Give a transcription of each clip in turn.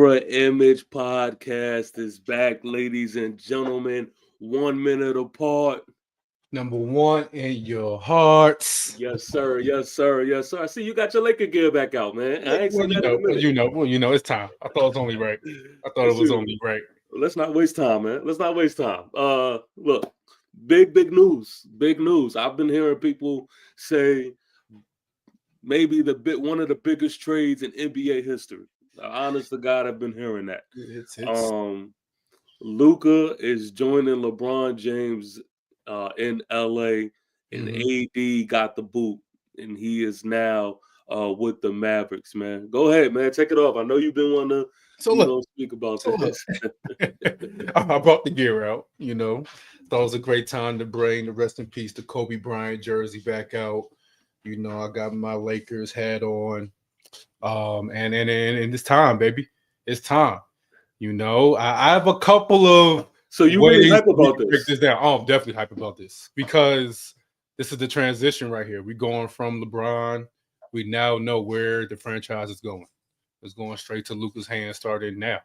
Mirror Image Podcast is back, ladies and gentlemen. 1 minute apart. Number one in your hearts. Yes, sir. Yes, sir. Yes, sir. I see you got your Laker gear back out, man. I ain't Well, seen you that in know, a minute. it's time. I thought it was only right. I thought it Let's was see. only right. Let's not waste time, man. Let's not waste time. Look, big news. Big news. I've been hearing people say maybe one of the biggest trades in NBA history. Honest to God, I've been hearing that. It's Um, Luka is joining LeBron James in LA, and AD got the boot, and he is now with the Mavericks. Man, go ahead, man, take it off. I know you've been wanting to, speak about this. I brought the gear out. Thought it was a great time to bring the rest in peace the Kobe Bryant jersey back out. I got my Lakers hat on, and it's time, baby. It's time. I have a couple of. So you really hype about this? Break this down. Oh, I'm definitely hype about this because this is the transition right here. We're going from LeBron. We now know where the franchise is going. It's going straight to Luka's hands starting now.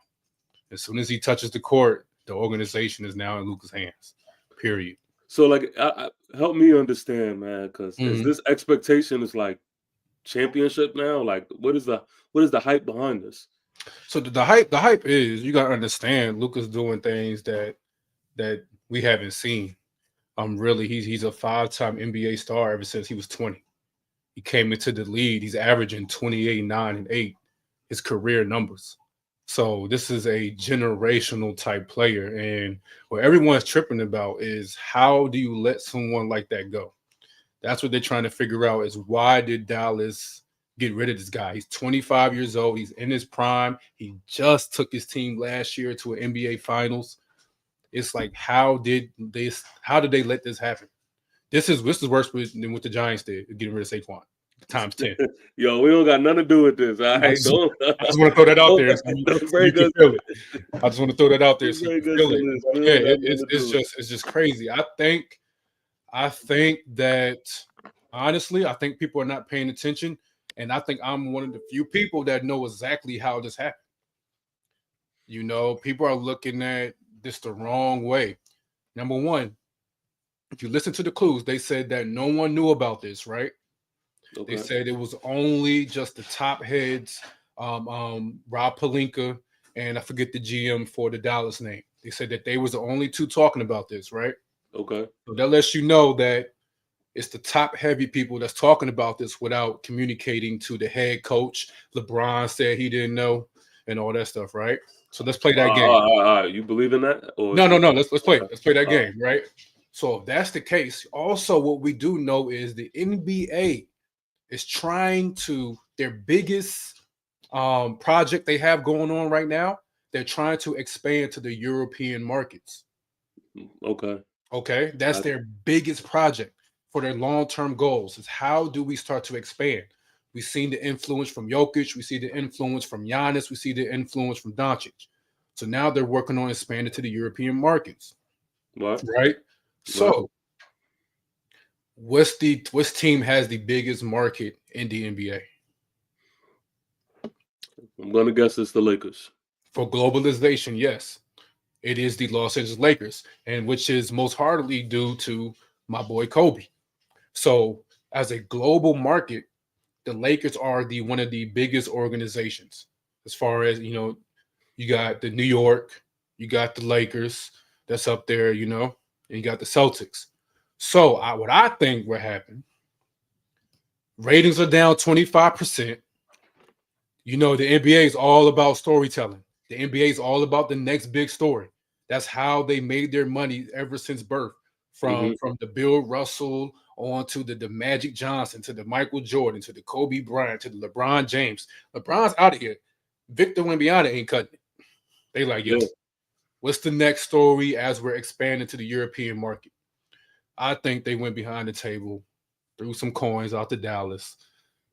As soon as he touches the court, the organization is now in Luka's hands. Period. So, help me understand, man, because is this expectation is like championship now? Like, what is the hype behind this? So the hype is you gotta understand Luka's doing things that we haven't seen. Really, he's a 5-time NBA star ever since he was 20. He came into the league. He's averaging 28, 9, and 8, his career numbers. So this is a generational type player. And what everyone's tripping about is how do you let someone like that go? That's what they're trying to figure out is why did Dallas get rid of this guy? He's 25 years old. He's in his prime. He just took his team last year to an NBA Finals. It's like, how did they let this happen? This is worse than what the Giants did, getting rid of Saquon times 10. Yo, we don't got nothing to do with this. I just want to throw that out there. So you can feel it. I just want to throw that out there so you can feel it. Yeah, it's just crazy. I think that honestly, I think people are not paying attention, and I think I'm one of the few people that know exactly how this happened. People are looking at this the wrong way. Number one, if you listen to the clues, they said that no one knew about this, right? Okay. They said it was only just the top heads, Rob Pelinka, and I forget the GM for the Dallas name. They said that they was the only two talking about this, right? Okay. So that lets you know that it's the top heavy people that's talking about this without communicating to the head coach. LeBron said he didn't know and all that stuff, right? So let's play that game. You believe in that? Or no. Let's play. Let's play that game, right? So if that's the case, also what we do know is the NBA is trying to their biggest project they have going on right now. They're trying to expand to the European markets. Okay, that's their biggest project for their long-term goals. Is how do we start to expand? We've seen the influence from Jokic. We see the influence from Giannis. We see the influence from Doncic. So now they're working on expanding to the European markets. Right? So what team has the biggest market in the NBA? I'm going to guess it's the Lakers. For globalization, yes. It is the Los Angeles Lakers, and which is most heartily due to my boy Kobe. So as a global market, the Lakers are one of the biggest organizations as far as, you got the New York, you got the Lakers that's up there, and you got the Celtics. So what I think will happen, ratings are down 25%. The NBA is all about storytelling. The NBA is all about the next big story. That's how they made their money ever since birth. From the Bill Russell on to the Magic Johnson, to the Michael Jordan, to the Kobe Bryant, to the LeBron James. LeBron's out of here. Victor Wembanyama ain't cutting it. They like, yo, what's the next story as we're expanding to the European market? I think they went behind the table, threw some coins out to Dallas,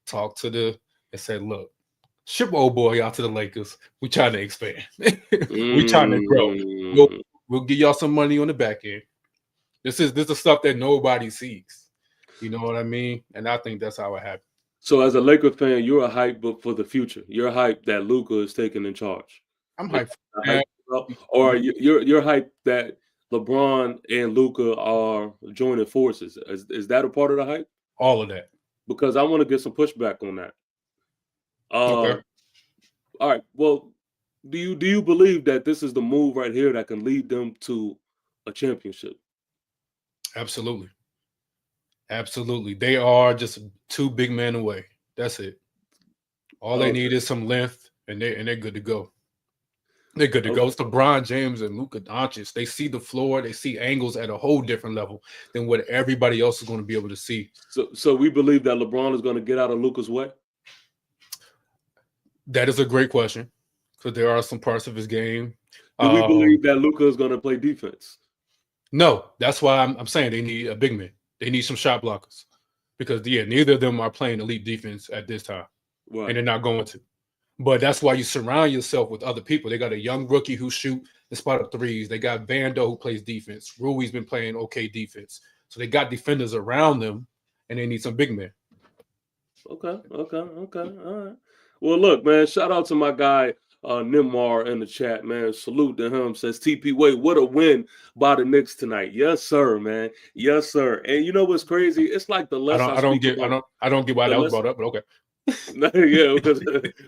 talked to and said, look, ship old boy out to the Lakers. We trying to expand. We trying to grow. We'll give y'all some money on the back end. This is the stuff that nobody sees. You know what I mean? And I think that's how it happened. So as a Laker fan, you're a hype for the future. You're hype that Luka is taking in charge. I'm Is hyped. that hype about? Or you're hyped that LeBron and Luca are joining forces. Is that a part of the hype? All of that. Because I want to get some pushback on that. Okay. All right. Well, do you believe that this is the move right here that can lead them to a championship? Absolutely. Absolutely. They are just two big men away. That's it. All they need Okay. is some length, and they're good to go. They're good to go. Okay. It's LeBron James and Luka Doncic. They see the floor. They see angles at a whole different level than what everybody else is going to be able to see. So we believe that LeBron is going to get out of Luca's way. That is a great question because there are some parts of his game. Do we believe that Luca is going to play defense? No, that's why I'm saying they need a big man. They need some shot blockers because neither of them are playing elite defense at this time, Right. and they're not going to. But that's why you surround yourself with other people. They got a young rookie who shoot the spot up threes. They got Vando who plays defense. Rui's been playing okay defense. So they got defenders around them, and they need some big men. Okay. All right. Well, look, man. Shout out to my guy Nimar in the chat, man. Salute to him. Says TP Wade, what a win by the Knicks tonight. Yes, sir, man. Yes, sir. And you know what's crazy? It's like the less I don't get why that was brought up, but okay. Yeah, because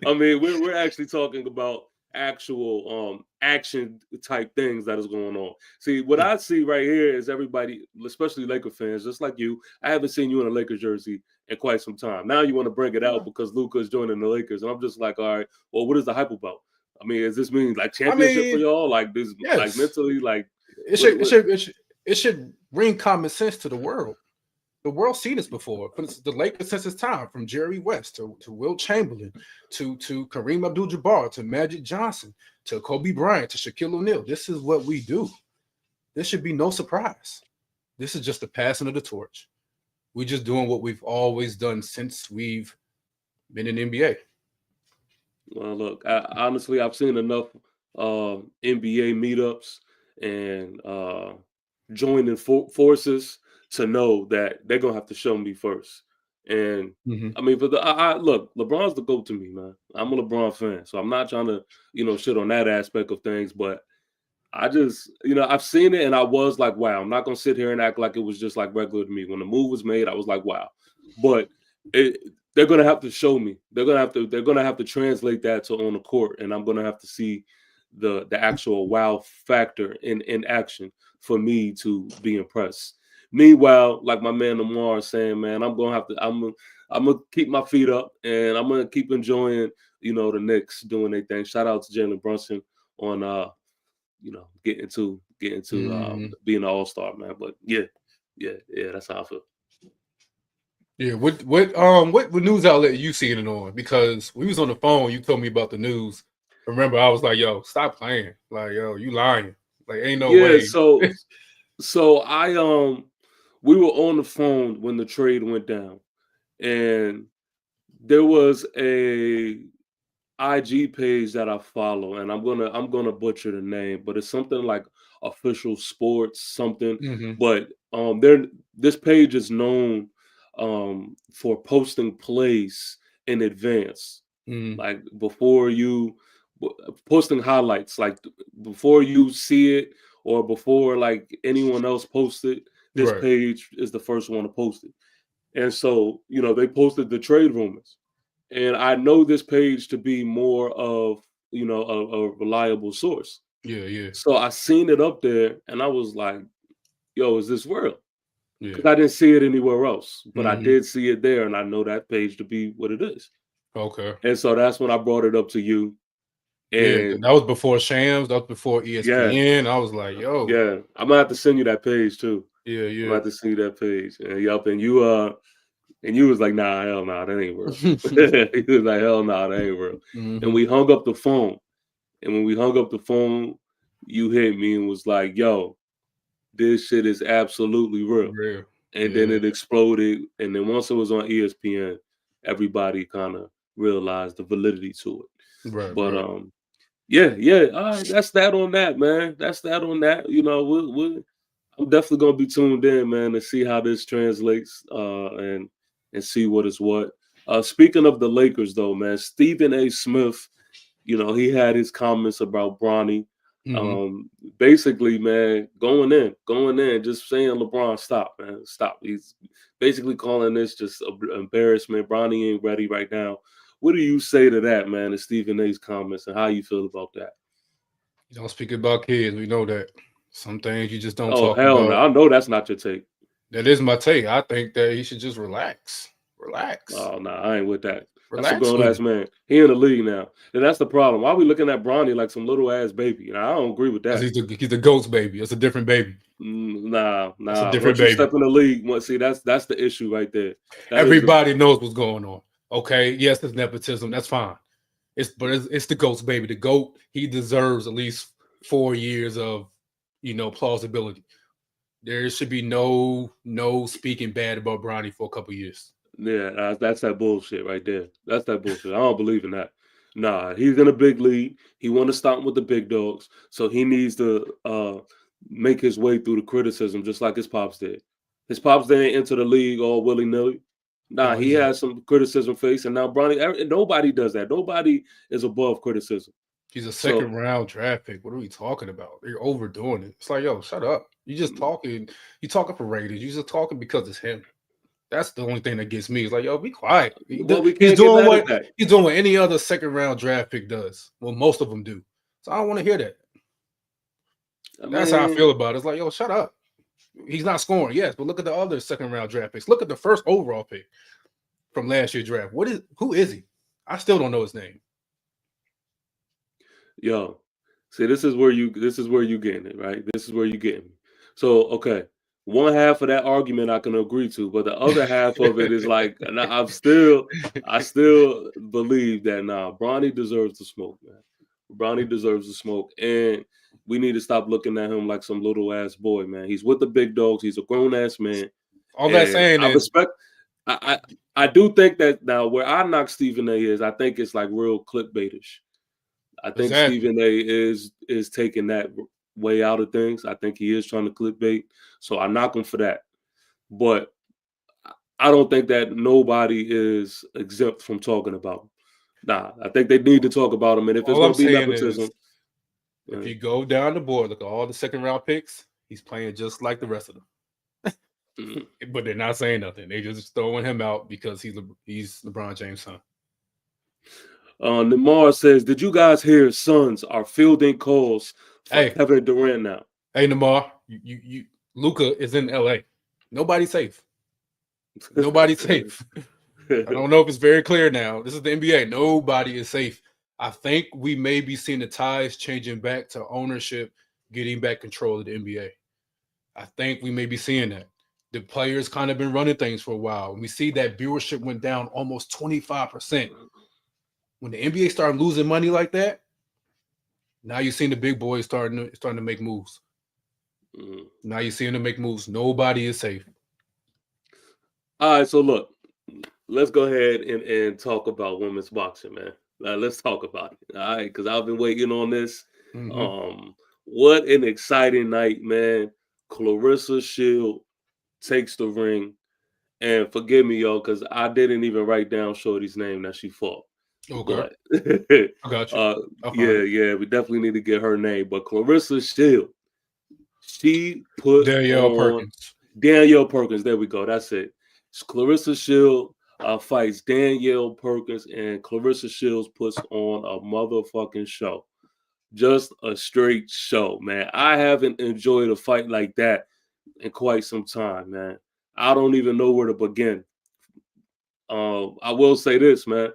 I mean we're actually talking about actual action type things that is going on. See, what I see right here is everybody, especially Laker fans, just like you. I haven't seen you in a Laker jersey in quite some time. Now you want to bring it out because Luka is joining the Lakers, and I'm just like, all right, well, what is the hype about? I mean, does this mean like championship for y'all? Like this, like mentally, like it should bring common sense to the world. The world's seen this before. The Lakers since its time, from Jerry West to Wilt Chamberlain to Kareem Abdul-Jabbar to Magic Johnson to Kobe Bryant to Shaquille O'Neal. This is what we do. This should be no surprise. This is just the passing of the torch. We're just doing what we've always done since we've been in the NBA. Well, look, honestly, I've seen enough NBA meetups and joining forces to know that they're gonna have to show me first. And I mean, but look, LeBron's the GOAT to me, man. I'm a LeBron fan, so I'm not trying to, shit on that aspect of things. But I just, I've seen it, and I was like, wow. I'm not gonna sit here and act like it was just like regular to me. When the move was made, I was like, wow. But they're gonna have to show me. They're gonna have to translate that to on the court, and I'm gonna have to see the actual wow factor in action for me to be impressed. Meanwhile, like my man Lamar is saying, man, I'm gonna keep my feet up and I'm gonna keep enjoying, the Knicks doing their thing. Shout out to Jalen Brunson on getting to being an all-star, man. But yeah, that's how I feel. Yeah, what news outlet you seeing it on? Because we was on the phone, you told me about the news. Remember, I was like, yo, stop playing. Like, yo, you lying. Like, ain't no way. So I we were on the phone when the trade went down, and there was a IG page that I follow, and I'm gonna butcher the name, but it's something like Official Sports something. But this page is known for posting plays in advance, like before you posting highlights, like before you see it or before like anyone else posted. This page is the first one to post it. And so, they posted the trade rumors. And I know this page to be more of, a reliable source. Yeah. So I seen it up there and I was like, yo, is this real? Because I didn't see it anywhere else. But I did see it there, and I know that page to be what it is. Okay. And so that's when I brought it up to you. And that was before Shams. That was before ESPN. Yeah. I was like, yo. Yeah. I'm gonna have to send you that page too. Yeah. I'm gonna have to send you that page. And you was like, nah, hell nah, that ain't real. He was like, hell nah, that ain't real. And we hung up the phone. And when we hung up the phone, you hit me and was like, yo, this shit is absolutely real. And then it exploded. And then once it was on ESPN, everybody kind of realized the validity to it. But yeah. All right, that's that on that, man. That's that on that. I'm definitely gonna be tuned in, man, to see how this translates and see what is what. Speaking of the Lakers, though, man, Stephen A. Smith You know, he had his comments about Bronny. Mm-hmm. Basically, man, going in, just saying, LeBron, stop, man, stop. He's basically calling this just an embarrassment. Bronny ain't ready right now. What do you say to that, man, and Stephen A's comments, and how you feel about that? You don't speak about kids. We know that. Some things you just don't Oh, talk hell no. about. I know that's not your take. That is my take. I think that he should just relax. Relax. Oh, no, I ain't with that. That's a Relax grown with ass it. man. He in the league now. And that's the problem. Why are we looking at Bronny like some little ass baby? And I don't agree with Because that. he's the ghost baby. It's a different baby. Nah. That's a different Once you baby. step in the league, see, that's the issue right there. That is Everybody knows what's going on. Okay. Yes, it's nepotism. That's fine. It's the ghost baby. The goat, he deserves at least 4 years of plausibility. There should be no speaking bad about Bronny for a couple years. Yeah, that's that bullshit right there. That's that bullshit. I don't believe in that. Nah, he's in a big league. He want to stop with the big dogs, so he needs to make his way through the criticism, just like his pops did. His pops didn't enter the league all willy nilly. Nah, No, he has some criticism faced, and now Bronny. Nobody does that. Nobody is above criticism. he's a So second round draft pick. What are we talking about? You're overdoing it. It's like, yo, shut up. You just talking. You talking for ratings. You just talking because it's him. That's the only thing that gets me. It's like, yo, be quiet. well, we He's can't get doing mad at what that. he's doing what any other second round draft pick does. Well, most of them do. So I don't want to hear that. That's how I feel about it. It's like, yo, shut up. He's not scoring, yes, but look at the other second round draft picks. Look at the first overall pick from last year's draft. Who is he? I still don't know his name. Yo, see, this is where you getting it, right? This is where you getting me. So, okay, one half of that argument I can agree to, but the other half of it is like, and I still believe that Bronny deserves the smoke, man. Bronny deserves the smoke, and we need to stop looking at him like some little ass boy, man. He's with the big dogs. He's a grown ass man. All that saying I is, respect. I do think that now where I knock Stephen A is, I think it's like real clickbaitish. I think exactly. Stephen A is taking that way out of things. I think he is trying to clickbait. So I knock him for that. But I don't think that nobody is exempt from talking about him. Nah, I think they need to talk about him. And if it's All I'm going to be saying nepotism, is, if you go down the board, look at all the second round picks, he's playing just like the rest of them. But they're not saying nothing. They just throwing him out because he's LeBron James' son. Namar says, "Did you guys hear Suns are fielding calls for Kevin Durant now?" Hey, Namar, you Luka is in LA. Nobody's safe. Nobody's safe. I don't know if it's very clear now. This is the NBA. Nobody is safe. I think we may be seeing the ties changing back to ownership, getting back control of the NBA. I think we may be seeing that. The players kind of been running things for a while. And we see that viewership went down almost 25%. When the NBA started losing money like that, now you're seeing the big boys starting to make moves. Now you're seeing them make moves. Nobody is safe. All right, so look, let's go ahead and talk about women's boxing, man. Let's talk about it. All right, because I've been waiting on this. What an exciting night, man. Claressa Shield takes the ring. And forgive me, y'all, because I didn't even write down Shorty's name that she fought. Okay. But I got you. yeah, we definitely need to get her name. But Claressa Shield, she put Danielle Perkins. Danielle Perkins. There we go. That's it. Claressa Shield fights Danielle Perkins, and Claressa Shields puts on a motherfucking show. Just a straight show, man. I haven't enjoyed a fight like that in quite some time, man. I don't even know where to begin. I will say this, man.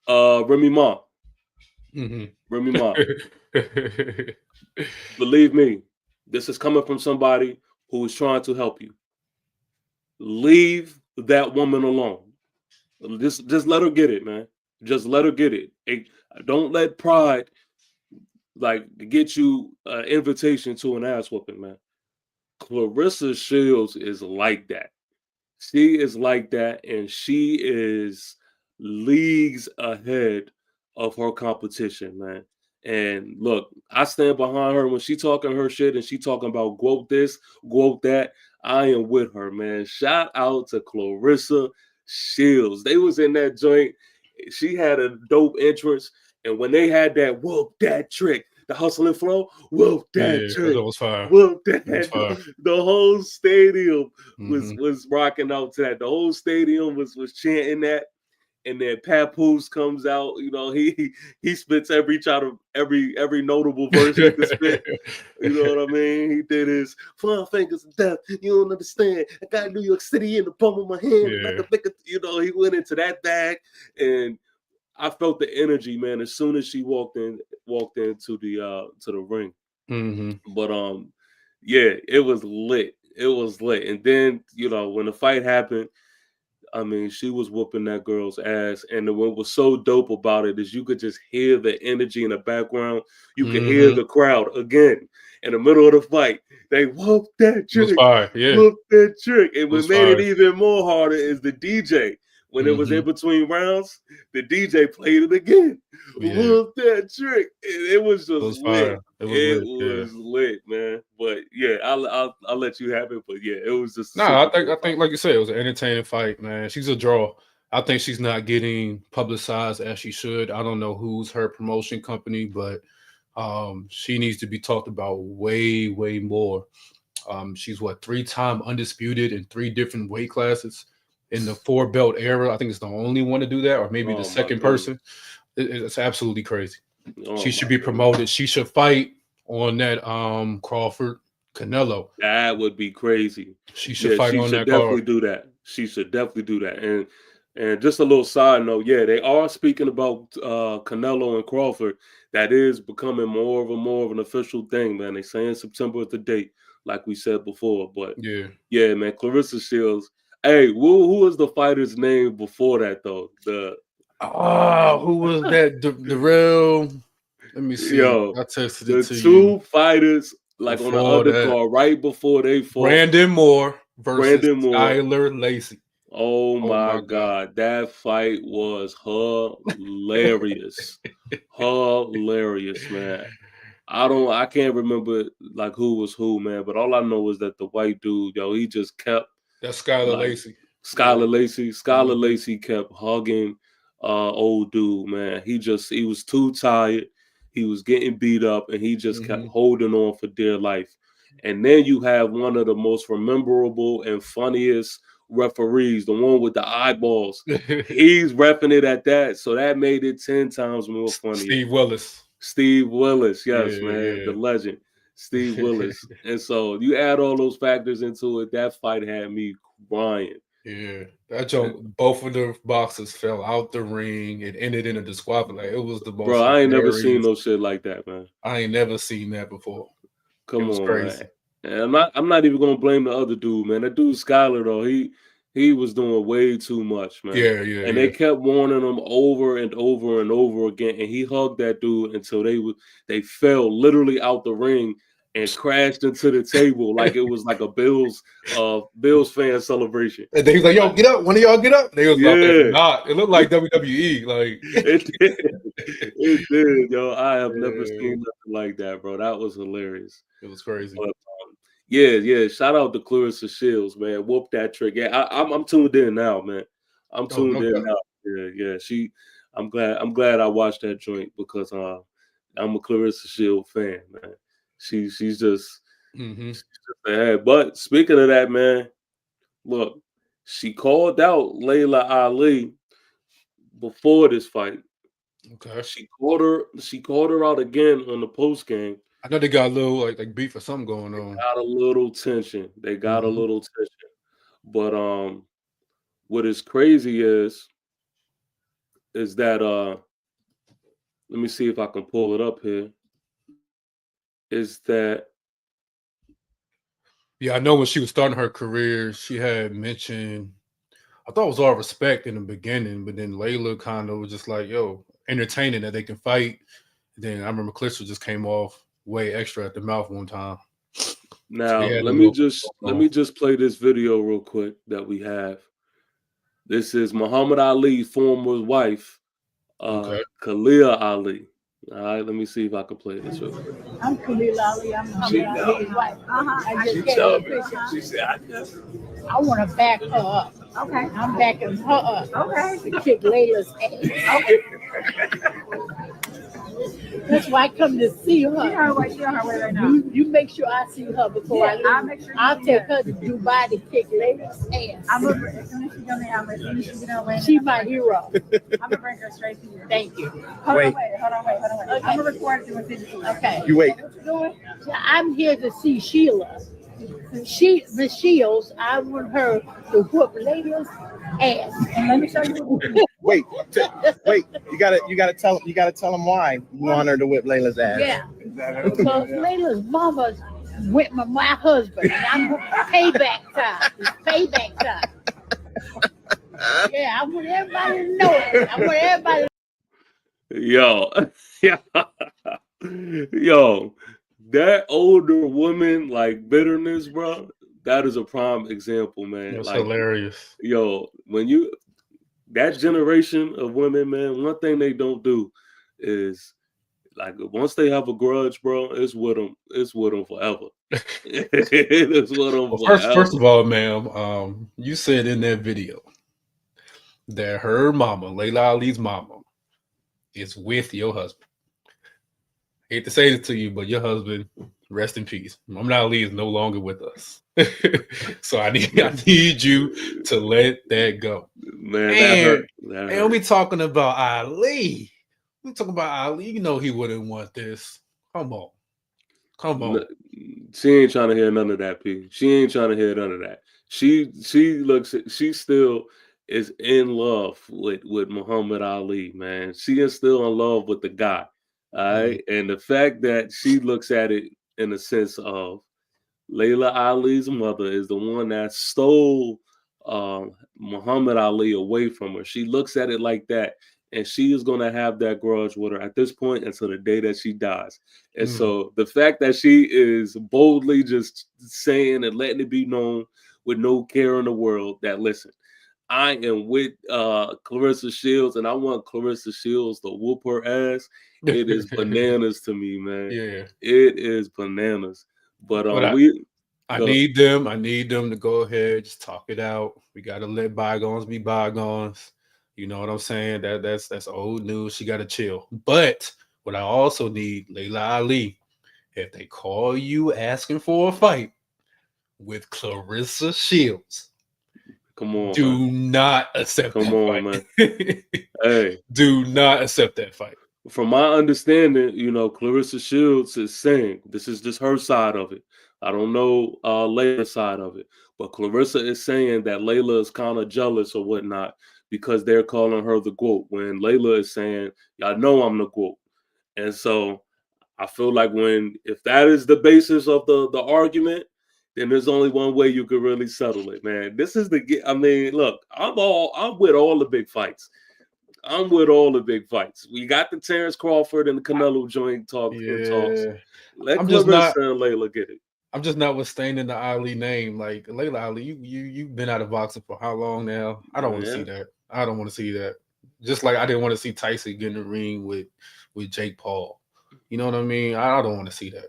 Remy Ma. Remy Ma. Believe me, this is coming from somebody who is trying to help you. Leave that woman alone. Just let her get it, man. Just let her get it. Don't let pride like get you an invitation to an ass whooping, man. Claressa Shields is like that. She is like that, and she is leagues ahead of her competition, man. And look, I stand behind her when she talking her shit and she talking about quote this, quote that. I am with her, man. Shout out to Claressa Shields. They was in that joint she had a dope entrance. And when they had that whoop that trick, the hustle and flow, whoop that trick, that was fire. whoop that, the whole stadium was rocking out to that. The whole stadium was chanting that. And then Papoose comes out, you know, he spits every notable verse he could spit. You know what I mean? He did his 5 fingers of death. You don't understand. I got New York City in the palm of my hand. You know, he went into that bag, and I felt the energy, man, as soon as she walked into the ring. But yeah, it was lit. It was lit. And then, you know, when the fight happened, I mean, she was whooping that girl's ass. And what was so dope about it is you could just hear the energy in the background. You could hear the crowd again in the middle of the fight. They whooped that trick. Whooped that trick. And what made it even more harder is the DJ. When it was in between rounds, the DJ played it again. Whooped that trick. And it was just lit. It was lit, man. But yeah, I'll let you have it. But yeah, it was just I think like you said, it was an entertaining fight, man. She's a draw. I think she's not getting publicized as she should. I don't know who's her promotion company, but she needs to be talked about way more. She's 3-time undisputed in 3 different weight classes in the 4-belt era. I think it's the only one to do that, or maybe the second person. It's absolutely crazy. She should be promoted. She should fight on that Crawford Canelo. That would be crazy. She should fight on that card. She should definitely do that. And just a little side note, yeah, they are speaking about Canelo and Crawford. That is becoming more of an official thing, man. They saying September is the date, like we said before. But yeah, man, Claressa Shields. Hey, who was the fighter's name before that though? Who was that? The real? Let me see. Yo, I texted it to you. The 2 fighters like before on the undercard right before they fought. Brandon Moore versus Skylar Lacey. Oh my God, that fight was hilarious. Hilarious, man. I can't remember like who was who, man, but all I know is that the white dude, yo, he just kept that's Skylar Lacey. Skylar Lacey kept hugging old dude, man. He was too tired. He was getting beat up, and he just kept holding on for dear life. And then you have one of the most memorable and funniest referees, the one with the eyeballs. He's reffing it at that, so that made it 10 times more funny. Steve Willis, yes, man, the legend, Steve Willis. And so you add all those factors into it, that fight had me crying. Yeah, that joke. Both of the boxers fell out the ring. It ended in a disqualification. It was the most. Bro, I ain't never seen no shit like that, man. I ain't never seen that before. Come on, crazy. Man. And I'm not even gonna blame the other dude, man. That dude Skylar though, he was doing way too much, man. Yeah. And they kept warning him over and over and over again, and he hugged that dude until they fell literally out the ring and crashed into the table like it was like a Bills fan celebration. And they was like, "Yo, get up! One of y'all get up!" They was like, "Not." It looked like WWE. Like it did, yo. I have never seen nothing like that, bro. That was hilarious. It was crazy. But, yeah. Shout out to Claressa Shields, man. Whoop that trick. Yeah, I'm tuned in now, man. I'm tuned in now. Yeah. I'm glad I watched that joint because I'm a Claressa Shields fan, man. She's just bad. But speaking of that, man, look, she called out Layla Ali before this fight. Okay. She called her out again on the post game. I know they got a little like beef or something going on. Got a little tension. They got a little tension. But what is crazy is that let me see if I can pull it up here. Is that I know when she was starting her career, she had mentioned, I thought it was all respect in the beginning, but then Layla kind of was just like, yo, entertaining that they can fight. Then I remember Claressa just came off way extra at the mouth one time. Now let me just play this video real quick that we have. This is Muhammad Ali's former wife, Khalil Ali. All right, let me see if I can play this real quick. I'm Khalil Ali. I'm Muhammad Ali's wife. I just gave her a picture. She said, I want to back her up. Okay. I'm backing her up. Okay. To kick Layla's ass. That's why I come to see her. She on her way right now. You make sure I see her before I leave. I'll make sure I'll take her to Dubai to kick Layla's ass. As soon as she get on way. She my hero. I'm gonna bring her straight to you. Thank you. Hold on, wait. Okay. I'm gonna record you with it. Okay. You wait. What you doing? I'm here to see Sheila. The Shields. I want her to whoop Layla's ass. And let me show you. Wait. You gotta tell them why you want her to whip Layla's ass. Yeah. Because Layla's mama with my husband. And I'm payback time. It's payback time. Yeah, I want everybody to know it. I want everybody. Yo, that older woman like bitterness, bro. That is a prime example, man. That's like, hilarious. Yo, that generation of women, man, one thing they don't do is like once they have a grudge, bro, it's with them forever. It's with them forever. First of all, ma'am, you said in that video that her mama, Layla Ali's mama, is with your husband. I hate to say this to you, but your husband, rest in peace. Muhammad Ali is no longer with us. So I need you to let that go. Man, that hurt. And we'll be talking about Ali. We talking about Ali. You know he wouldn't want this. Come on. She ain't trying to hear none of that, P. She ain't trying to hear none of that. She still is in love with Muhammad Ali, man. She is still in love with the guy. All right. And the fact that she looks at it in the sense of Layla Ali's mother is the one that stole Muhammad Ali away from her. She looks at it like that, and she is going to have that grudge with her at this point until the day that she dies. And so the fact that she is boldly just saying and letting it be known with no care in the world that, listen, I am with Claressa Shields, and I want Claressa Shields to whoop her ass. It is bananas to me, man. Yeah, it is bananas. But I need them to go ahead, just talk it out. We got to let bygones be bygones. You know what I'm saying? That's old news. She got to chill. But what I also need, Layla Ali, if they call you asking for a fight with Claressa Shields, come on, do not accept that fight. Man. Hey, do not accept that fight. From my understanding, Claressa Shields is saying this is just her side of it. I don't know Layla's side of it, but Claressa is saying that Layla is kind of jealous or whatnot because they're calling her the GOAT when Layla is saying, y'all know I'm the GOAT. And so I feel like if that is the basis of the argument, then there's only one way you could really settle it, man. Look, I'm with all the big fights. We got the Terrence Crawford and the Canelo joint talks. Let Claressa and Layla get it. I'm just not withstanding the Ali name. Like Layla Ali, you've been out of boxing for how long now? I don't want to see that. I don't want to see that. Just like I didn't want to see Tyson get in the ring with Jake Paul. You know what I mean? I don't want to see that.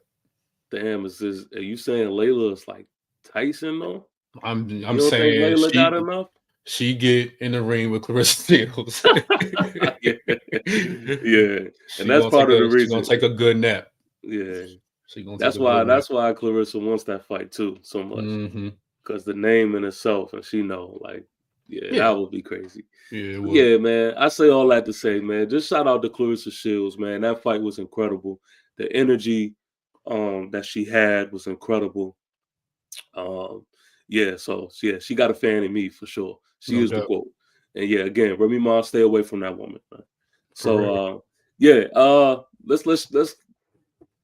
Damn, are you saying Layla is like Tyson though? I'm saying Layla got enough. She get in the ring with Claressa Shields. Yeah. And that's part of the reason. She's gonna take a good nap. Yeah. That's why Claressa wants that fight too so much. Because the name in itself, and she know, that would be crazy. Yeah, man. I say all that to say, man, just shout out to Claressa Shields, man. That fight was incredible. The energy that she had was incredible. She got a fan in me for sure. She is the GOAT. And yeah, again, Remy Ma, stay away from that woman, man. So let's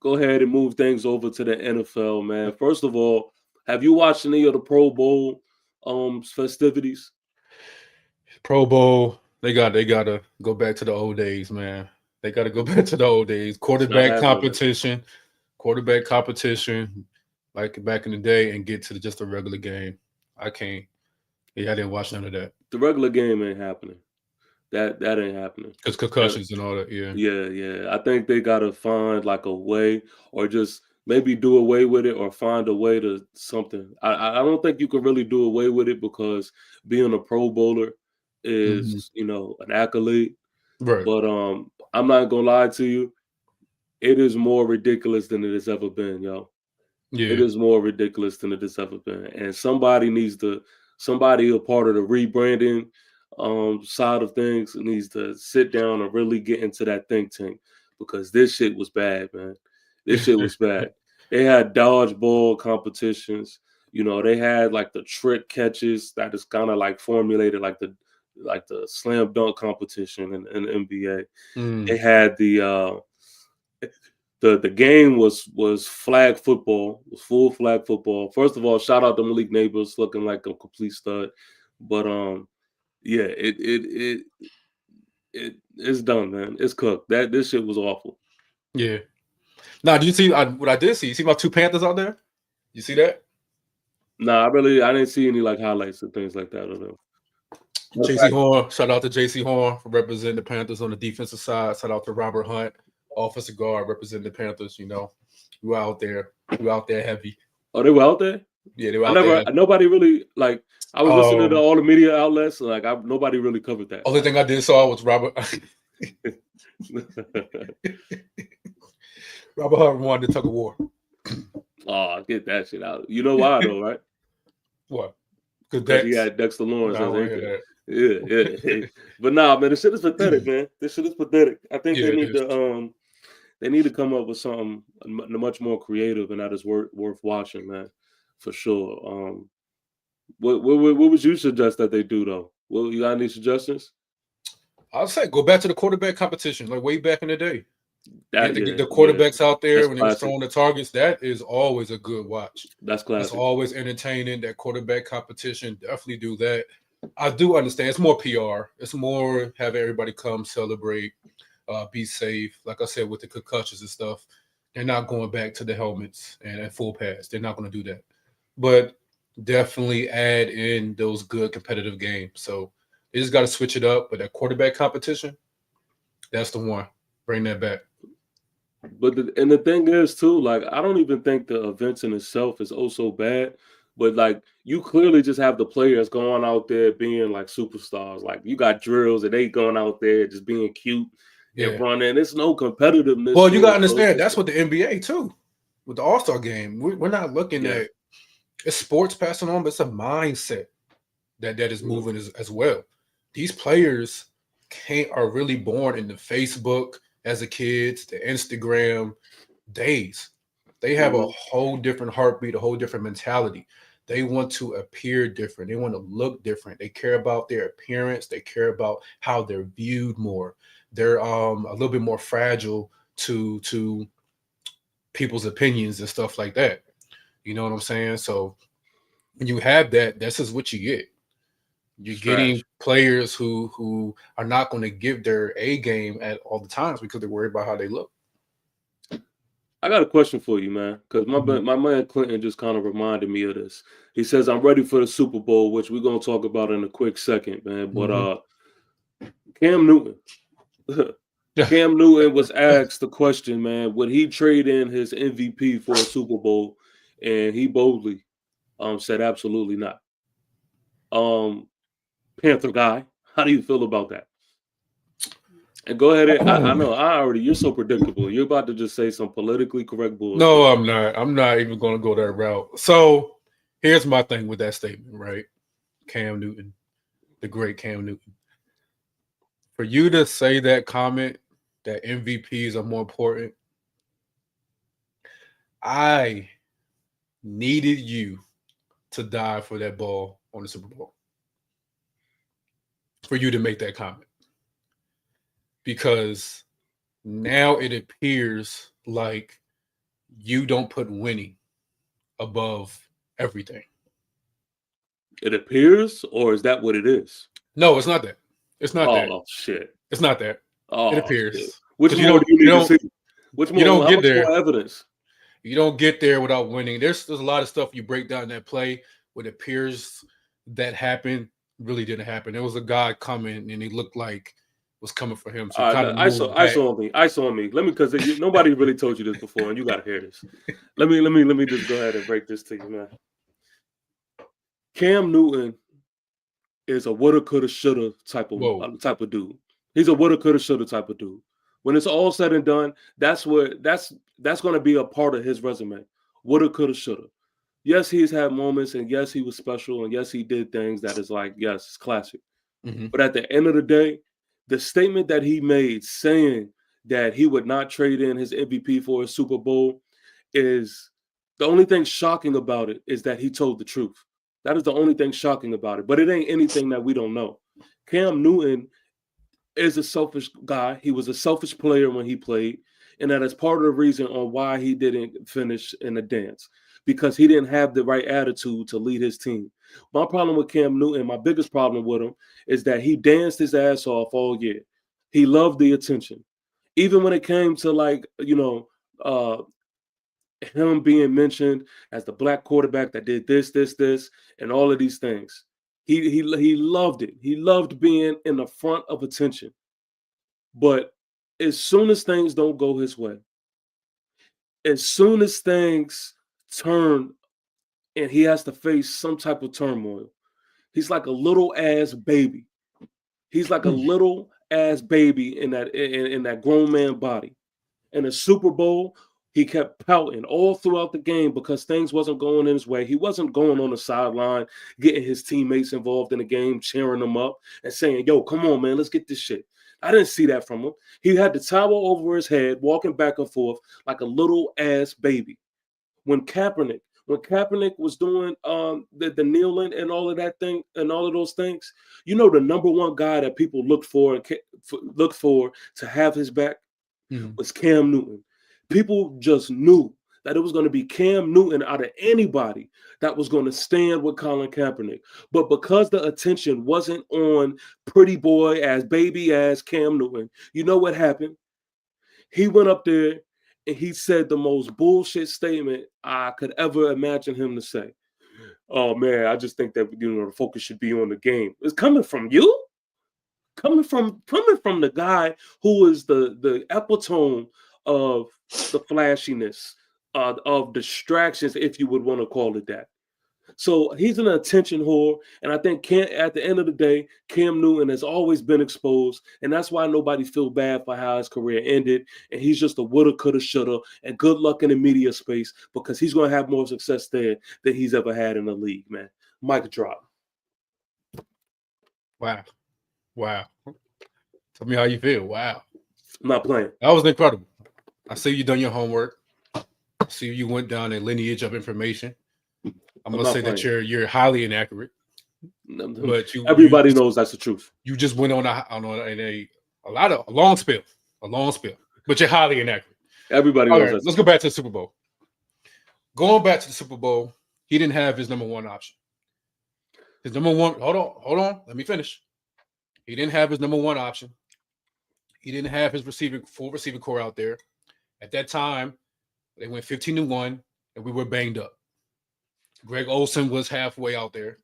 go ahead and move things over to the NFL, man. First of all, have you watched any of the Pro Bowl festivities? Pro Bowl, they gotta go back to the old days, man. They gotta go back to the old days. Quarterback competition, like back in the day, and get to just a regular game. I can't. Yeah, I didn't watch none of that. The regular game ain't happening. That ain't happening. Because concussions and all that, yeah. Yeah. I think they gotta find like a way, or just maybe do away with it or find a way to something. I don't think you can really do away with it because being a Pro Bowler is, an accolade. Right. But I'm not gonna lie to you, it is more ridiculous than it has ever been, yo. Yeah. It is more ridiculous than it has ever been. And somebody a part of the rebranding side of things needs to sit down and really get into that think tank, because this shit was bad, man. This shit was bad. They had dodgeball competitions. They had like the trick catches that is kind of like formulated like the slam dunk competition in the NBA. They had the game was flag football, was full flag football. First of all, shout out to Malik Neighbors, looking like a complete stud. But yeah, it's done, man. It's cooked. This shit was awful. Yeah. Now, do you see what I did see? You see my two Panthers out there? You see that? Nah, I didn't see any like highlights and things like that of them. JC Horn, shout out to JC Horn for representing the Panthers on the defensive side. Shout out to Robert Hunt, offensive guard, representing the Panthers. You were out there. You were out there heavy. Oh, they were out there? Yeah, they were out there. Nobody really, like, I was listening to all the media outlets. Like, nobody really covered that. Only thing I did saw was Robert. Robert Hunt wanted to tug of war. Oh, get that shit out. You know why, though, right? What? Because he had Dexter Lawrence. Yeah. But nah, man, this shit is pathetic, man. This shit is pathetic. I think they need to come up with something much more creative, and that is worth watching, man, for sure. What would you suggest that they do, though? Well, you got any suggestions? I'll say go back to the quarterback competition, like way back in the day. The quarterbacks out there when they were throwing the targets, that is always a good watch. That's classic. It's always entertaining. That quarterback competition, definitely do that. I do understand it's more PR. It's more have everybody come celebrate, be safe. Like I said, with the concussions and stuff, they're not going back to the helmets and full pads. They're not going to do that. But definitely add in those good competitive games. So they just got to switch it up. But that quarterback competition, that's the one. Bring that back. But the thing is too, like, I don't even think the events in itself is so bad. But like, you clearly just have the players going out there being like superstars. Like, you got drills and they going out there just being cute and running. It's no competitiveness. Well, you got to understand that's what the NBA too, with the All-Star game. We're not looking at it's sports passing on, but it's a mindset that is moving as well. These players are really born in the Facebook as a kids, the Instagram days. They have a whole different heartbeat, a whole different mentality. They want to appear different. They want to look different. They care about their appearance. They care about how they're viewed more. They're a little bit more fragile to people's opinions and stuff like that. You know what I'm saying? So when you have that, this is what you get. You're getting players who are not going to give their A game at all the times because they're worried about how they look. I got a question for you, man, because my man Clinton just kind of reminded me of this. He says, I'm ready for the Super Bowl, which we're going to talk about in a quick second, man. But Cam Newton. Cam Newton was asked the question, man, would he trade in his MVP for a Super Bowl? And he boldly said absolutely not. Panther guy, how do you feel about that? And go ahead. I know you're so predictable. You're about to just say some politically correct bullshit. No, I'm not. I'm not even going to go that route. So here's my thing with that statement, right? Cam Newton, the great Cam Newton. For you to say that comment that MVPs are more important, I needed you to die for that ball on the Super Bowl. For you to make that comment. Because now it appears like you don't put winning above everything. It appears, or is that what it is? No, it's not that. It's not that. Oh, shit. It's not that. It appears. Shit. Which more do you need to see? Which more, you don't get there. More evidence? You don't get there without winning. There's a lot of stuff you break down in that play. What appears that happened really didn't happen. There was a guy coming and he looked like was coming for him. So ISO on me. Let me, because nobody really told you this before, and you got to hear this. Let me just go ahead and break this to you, man. Cam Newton is a woulda, coulda, shoulda type of dude. He's a woulda, coulda, shoulda type of dude. When it's all said and done, that's going to be a part of his resume. Woulda, coulda, shoulda. Yes, he's had moments, and yes, he was special, and yes, he did things that is like, yes, it's classic. Mm-hmm. But at the end of the day, the statement that he made saying that he would not trade in his MVP for a Super Bowl is the only thing shocking about it is that he told the truth. That is the only thing shocking about it. But it ain't anything that we don't know. Cam Newton is a selfish guy. He was a selfish player when he played. And that is part of the reason on why he didn't finish in the dance, because he didn't have the right attitude to lead his team. My problem with Cam Newton, my biggest problem with him, is that he danced his ass off all year. He loved the attention. Even when it came to, like, him being mentioned as the black quarterback that did this, and all of these things. He loved it. He loved being in the front of attention. But as soon as things don't go his way, as soon as things turn and he has to face some type of turmoil, he's like a little ass baby. He's like a little ass baby in that grown man body. In the Super Bowl, he kept pouting all throughout the game because things wasn't going in his way. He wasn't going on the sideline, getting his teammates involved in the game, cheering them up and saying, yo, come on, man, let's get this shit. I didn't see that from him. He had the towel over his head, walking back and forth like a little ass baby. When Kaepernick was doing the kneeling and all of that thing and all of those things, the number one guy that people looked for to have his back was Cam Newton. People just knew that it was going to be Cam Newton out of anybody that was going to stand with Colin Kaepernick. But because the attention wasn't on pretty boy ass, baby ass Cam Newton, you know what happened? He went up there and he said the most bullshit statement I could ever imagine him to say. Oh, man, I just think that, the focus should be on the game. It's coming from you? Coming from the guy who is the epitome of the flashiness, of distractions, if you would want to call it that. So he's an attention whore, and I think at the end of the day, Cam Newton has always been exposed, and that's why nobody feel bad for how his career ended, and he's just a woulda, coulda, shoulda, and good luck in the media space, because he's going to have more success there than he's ever had in the league, man. Mic drop. Wow. Tell me how you feel. Wow. I'm not playing. That was incredible. I see you done your homework. I see you went down a lineage of information. I'm gonna say that you're highly inaccurate. But everybody knows that's the truth. You just went on a long spill, but you're highly inaccurate. Everybody knows. Right, let's go back to the Super Bowl. Going back to the Super Bowl, he didn't have his number one option. His number one. Hold on. Let me finish. He didn't have his number one option. He didn't have his full receiving core out there. At that time, they went 15-1, and we were banged up. Greg Olsen was halfway out there,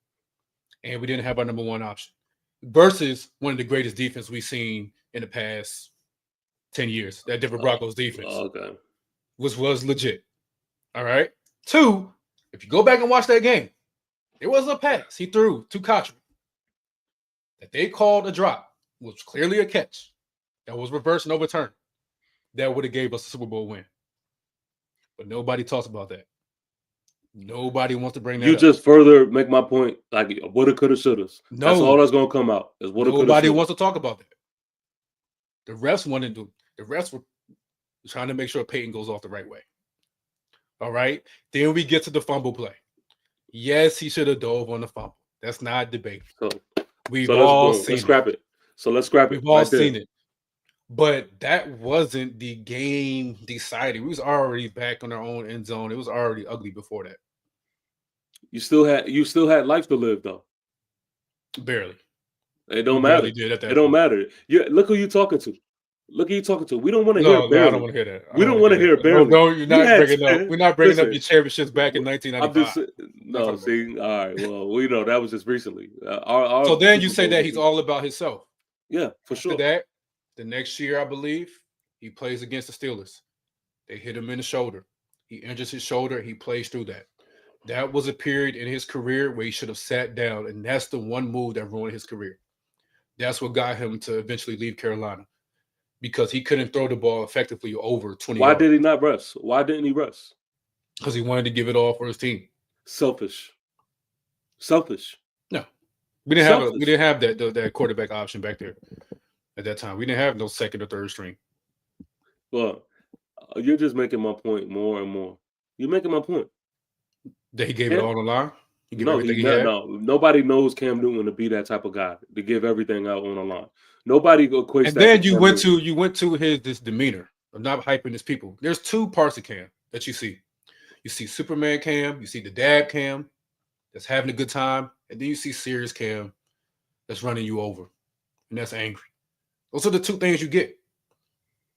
and we didn't have our number one option. Versus one of the greatest defense we've seen in the past 10 years, that Denver Broncos defense. Okay. Was legit. All right? 2, if you go back and watch that game, it was a pass he threw to Cotchery that they called a drop, was clearly a catch that was reversed and overturned. That would have gave us a Super Bowl win. But nobody talks about that. Nobody wants to bring that up. You just further make my point, like woulda, coulda, shoulda. No. That's all that's going to come out. Is woulda, nobody wants to talk about that. The refs were trying to make sure Peyton goes off the right way. All right? Then we get to the fumble play. Yes, he should have dove on the fumble. That's not debate. We've all seen it. Let's scrap it. So let's scrap it. We've all seen it. But that wasn't the game deciding. We was already back on our own end zone. It was already ugly before that. You still had life to live, though. Barely. It don't matter. It don't matter. Look who you talking to. Look who you talking to. We don't want to hear barely. I don't want to hear that. We don't want to hear barely. No, you're not bringing up. We're not bringing up your championships back in 1995. No, see, all right. Well, we know that was just recently. So then you say that he's all about himself. Yeah, for sure. After that, The next year, I believe, he plays against the Steelers. They hit him in the shoulder. He injures his shoulder. He plays through that. That was a period in his career where he should have sat down, and that's the one move that ruined his career. That's what got him to eventually leave Carolina because he couldn't throw the ball effectively over 20 Why yards. did he not rest? Why didn't he rest? Because he wanted to give it all for his team. Selfish. No, we didn't have that quarterback option back there at that time. We didn't have no second or third string. Well, you're just making my point more and more. You're making my point. That he gave it all on the line. He gave No, everything he had. no. Nobody knows Cam Newton to be that type of guy to give everything out on the line. Nobody equates. And then you went to his demeanor of not hyping his people. There's two parts of Cam that you see. You see Superman Cam. You see the dad Cam that's having a good time, and then you see serious Cam that's running you over, and that's angry. Those are the two things you get.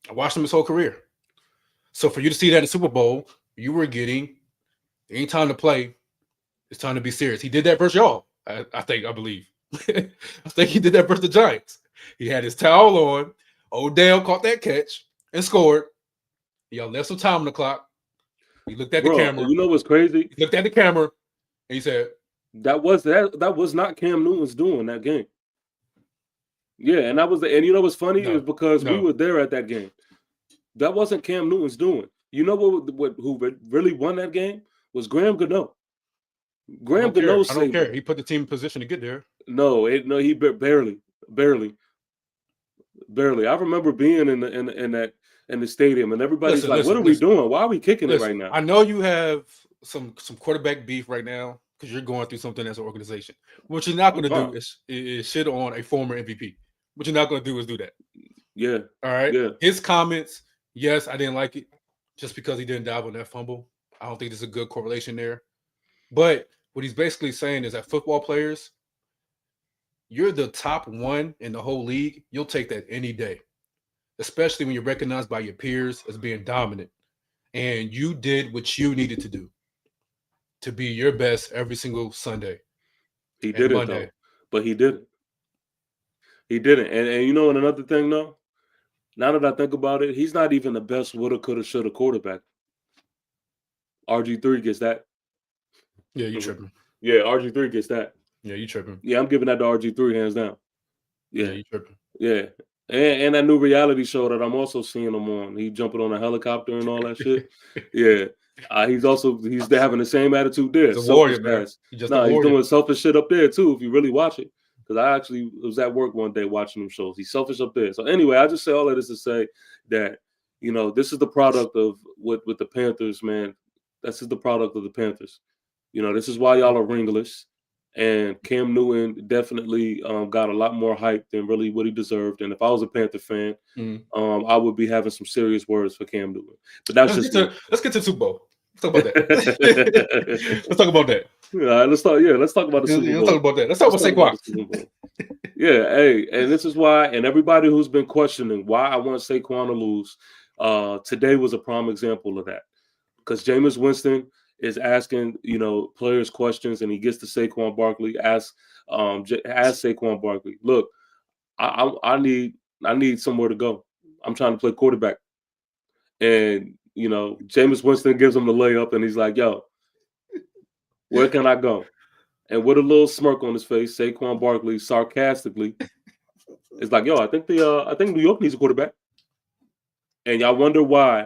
I watched him his whole career. So for you to see that in the Super Bowl, you were getting, it ain't time to play. It's time to be serious. He did that versus y'all, I believe. I think he did that versus the Giants. He had his towel on. Odell caught that catch and scored. Y'all left some time on the clock. He looked at the camera. You know what's crazy? He looked at the camera and he said, that was not Cam Newton's doing that game. Yeah, and and you know what's funny is because we were there at that game. That wasn't Cam Newton's doing. You know who really won that game was Graham Gano. Graham Gano I don't care. He put the team in position to get there. No, he barely. I remember being in the stadium and everybody's what are we doing? Why are we kicking it right now? I know you have some quarterback beef right now because you're going through something as an organization. What you're not going to do is shit on a former MVP. What you're not going to do is do that. Yeah. All right. Yeah. His comments, yes, I didn't like it just because he didn't dive on that fumble. I don't think there's a good correlation there. But what he's basically saying is that football players, you're the top one in the whole league. You'll take that any day, especially when you're recognized by your peers as being dominant. And you did what you needed to do to be your best every single Sunday. He did it, though. But he didn't. He didn't. And you know, and another thing, though, now that I think about it, he's not even the best woulda, coulda, shoulda quarterback. RG3 gets that. Yeah, you tripping. Yeah, RG3 gets that. Yeah, you tripping. Yeah, I'm giving that to RG3 hands down. Yeah, you tripping. Yeah. And that new reality show that I'm also seeing him on. He jumping on a helicopter and all that shit. Yeah. He's having the same attitude there. He's a warrior, man. He's doing selfish shit up there too, if you really watch it. Because I actually was at work one day watching them shows. He's selfish up there. So anyway, I just say all of this to say that, you know, this is the product of with the Panthers, man. This is the product of the Panthers. You know, this is why y'all are ringless. And Cam Newton definitely got a lot more hype than really what he deserved. And if I was a Panther fan, I would be having some serious words for Cam Newton. But that's let's get to the Super Bowl. Let's talk about that. Let's talk about that. Let's talk about the Super Bowl. Let's talk about that. Let's talk about Saquon. Yeah, hey, and this is why, and everybody who's been questioning why I want Saquon to lose, today was a prime example of that. Because Jameis Winston is asking, you know, players questions, and he gets to Saquon Barkley, ask Saquon Barkley, look, I need somewhere to go. I'm trying to play quarterback. And, you know, Jameis Winston gives him the layup, and he's like, yo, where can I go? And with a little smirk on his face, Saquon Barkley sarcastically is like, yo, I think New York needs a quarterback. And y'all wonder why